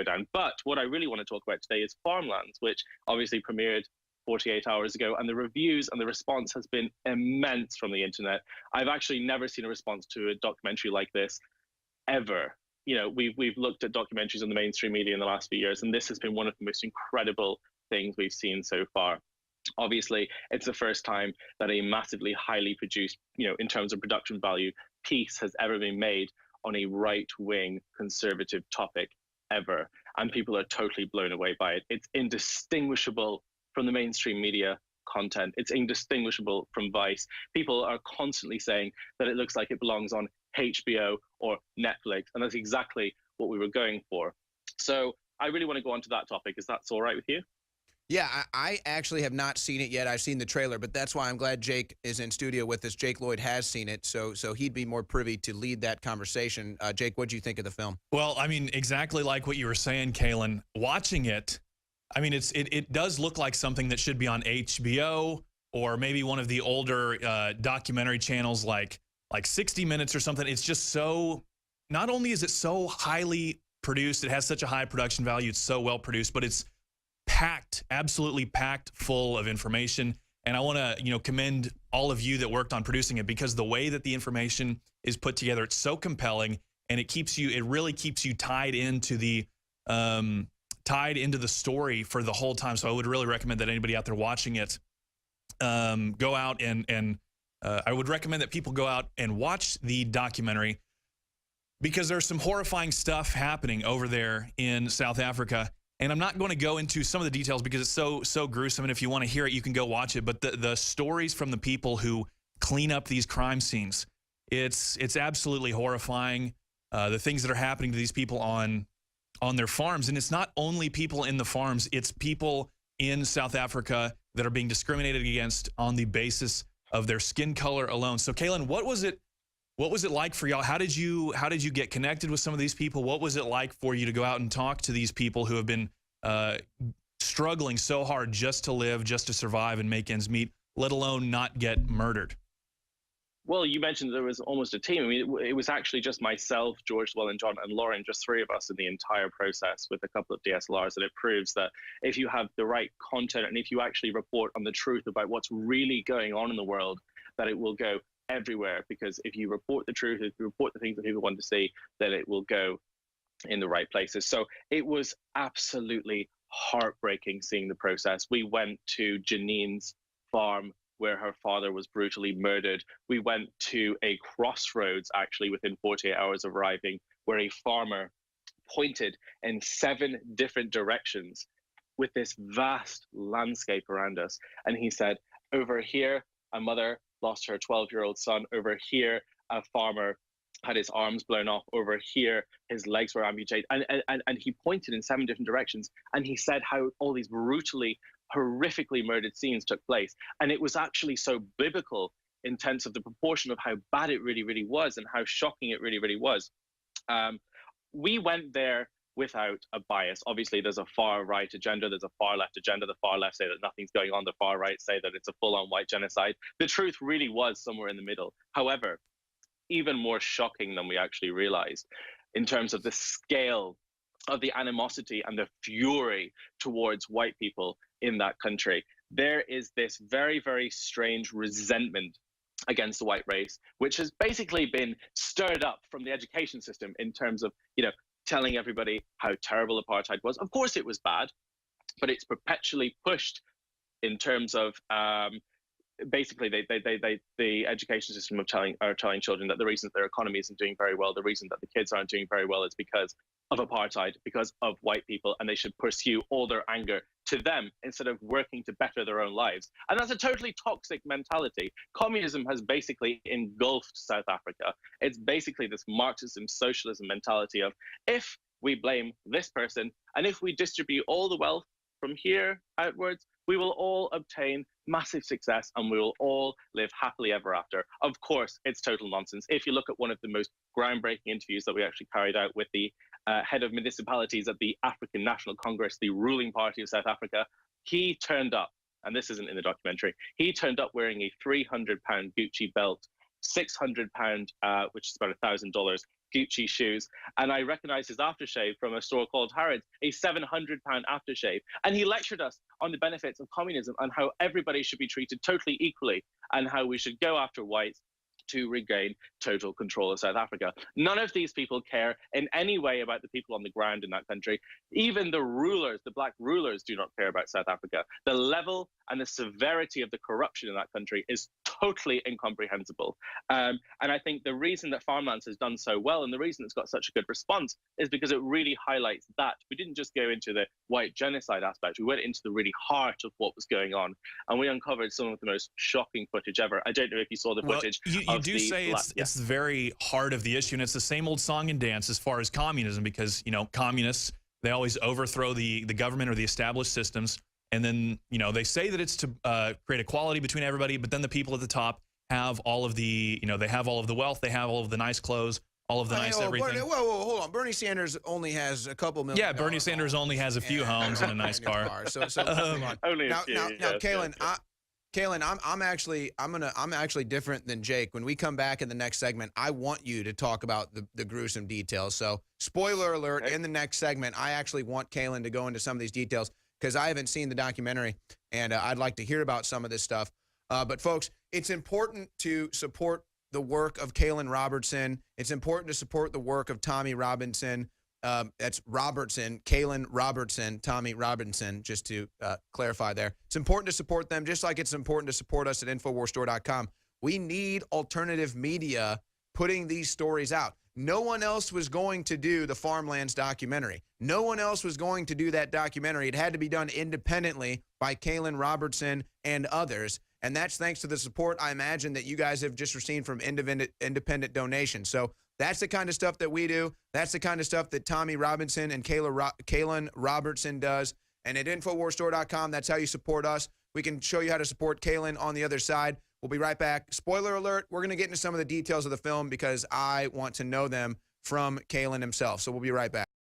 down. But what I really want to talk about today is Farmlands, which obviously premiered 48 hours ago, and the reviews and the response has been immense from the internet. I've actually never seen a response to a documentary like this ever. You know, we've looked at documentaries on the mainstream media in the last few years, and this has been one of the most incredible things we've seen so far. Obviously, it's the first time that a massively highly produced, you know, in terms of production value, piece has ever been made on a right-wing conservative topic ever. And people are totally blown away by it. It's indistinguishable from the mainstream media content. It's indistinguishable from Vice. People are constantly saying that it looks like it belongs on HBO or Netflix, and that's exactly what we were going for. So I really want to go on to that topic. Is that all right with you? Yeah, I actually have not seen it yet. I've seen the trailer, but that's why I'm glad Jake is in studio with us. Jake Lloyd has seen it, so he'd be more privy to lead that conversation. Jake, what do you think of the film? Well, I mean, exactly like what you were saying, Caolan. Watching it, I mean, it does look like something that should be on HBO or maybe one of the older documentary channels like 60 Minutes or something. It's just so, not only is it so highly produced, it has such a high production value, it's so well produced, but it's packed, absolutely packed full of information. And I want to, you know, commend all of you that worked on producing it, because the way that the information is put together, it's so compelling, and it really keeps you tied into the story for the whole time. So I would really recommend that anybody out there watching it go out and I would recommend that people go out and watch the documentary, because there's some horrifying stuff happening over there in South Africa. And I'm not going to go into some of the details because it's so gruesome. And if you want to hear it, you can go watch it. But the stories from the people who clean up these crime scenes, it's absolutely horrifying. The things that are happening to these people on their farms. And it's not only people in the farms, it's people in South Africa that are being discriminated against on the basis of their skin color alone. So Caolan, what was it like for y'all? How did you get connected with some of these people? What was it like for you to go out and talk to these people who have been struggling so hard just to live, just to survive and make ends meet, let alone not get murdered? Well, you mentioned there was almost a team. I mean, it was actually just myself, George, Llewellyn, John, and Lauren, just three of us in the entire process with a couple of DSLRs. And it proves that if you have the right content and if you actually report on the truth about what's really going on in the world, that it will go everywhere. Because if you report the truth, if you report the things that people want to see, then it will go in the right places. So it was absolutely heartbreaking seeing the process. We went to Janine's farm where her father was brutally murdered. We went to a crossroads, actually, within 48 hours of arriving, where a farmer pointed in 7 different directions with this vast landscape around us. And he said, over here, a mother lost her 12-year-old son. Over here, a farmer had his arms blown off. Over here, his legs were amputated. And he pointed in 7 different directions. And he said how all these brutally, horrifically murdered scenes took place. And it was actually so biblical in terms of the proportion of how bad it really, really was and how shocking it really, really was. We went there without a bias. Obviously, there's a far right agenda, there's a far left agenda. The far left say that nothing's going on. The far right say that it's a full-on white genocide. The truth really was somewhere in the middle. However, even more shocking than we actually realized in terms of the scale of the animosity and the fury towards white people in that country. There is this very, very strange resentment against the white race, which has basically been stirred up from the education system in terms of, you know, telling everybody how terrible apartheid was. Of course it was bad, but it's perpetually pushed in terms of basically the education system are telling children that the reason that their economy isn't doing very well, the reason that the kids aren't doing very well is because of apartheid, because of white people, and they should pursue all their anger to them instead of working to better their own lives. And that's a totally toxic mentality. Communism has basically engulfed South Africa. It's basically this Marxism, socialism mentality of, if we blame this person and if we distribute all the wealth from here outwards, we will all obtain massive success and we will all live happily ever after. Of course, it's total nonsense. If you look at one of the most groundbreaking interviews that we actually carried out with the head of municipalities at the African National Congress, the ruling party of South Africa, he turned up, and this isn't in the documentary, he turned up wearing a £300 Gucci belt, £600, which is about $1,000, Gucci shoes, and I recognized his aftershave from a store called Harrods, a £700 aftershave. And he lectured us on the benefits of communism and how everybody should be treated totally equally and how we should go after whites to regain total control of South Africa. None of these people care in any way about the people on the ground in that country. Even the rulers, the black rulers, do not care about South Africa. The level and the severity of the corruption in that country is totally incomprehensible. And I think the reason that Farmlands has done so well and the reason it's got such a good response is because it really highlights that. We didn't just go into the white genocide aspect, we went into the really heart of what was going on. And we uncovered some of the most shocking footage ever. I don't know if you saw the footage. You do say it's the very heart of the issue, and it's the same old song and dance as far as communism, because, you know, communists, they always overthrow the government or the established systems. And then, you know, they say that it's to create equality between everybody, but then the people at the top have all of the, you know, they have all of the wealth, they have all of the nice clothes, all of the nice everything. Whoa, hold on. Bernie Sanders only has a couple million. Yeah, Bernie Sanders only has a few homes and a nice car. So only now, a few, Caolan, I'm actually different than Jake. When we come back in the next segment, I want you to talk about the gruesome details. So, spoiler alert, in the next segment, I actually want Caolan to go into some of these details because I haven't seen the documentary, and I'd like to hear about some of this stuff. But folks, it's important to support the work of Caolan Robertson. It's important to support the work of Tommy Robinson. That's Robertson, Caolan Robertson, Tommy Robinson, just to clarify there. It's important to support them, just like it's important to support us at InfoWarsStore.com. We need alternative media putting these stories out. No one else was going to do the Farmlands documentary. No one else was going to do that documentary. It had to be done independently by Caolan Robertson and others. And that's thanks to the support I imagine that you guys have just received from independent donations. So that's the kind of stuff that we do. That's the kind of stuff that Tommy Robinson and Caolan Robertson does. And at InfoWarsStore.com, that's how you support us. We can show you how to support Caolan on the other side. We'll be right back. Spoiler alert, we're going to get into some of the details of the film because I want to know them from Caolan himself. So we'll be right back.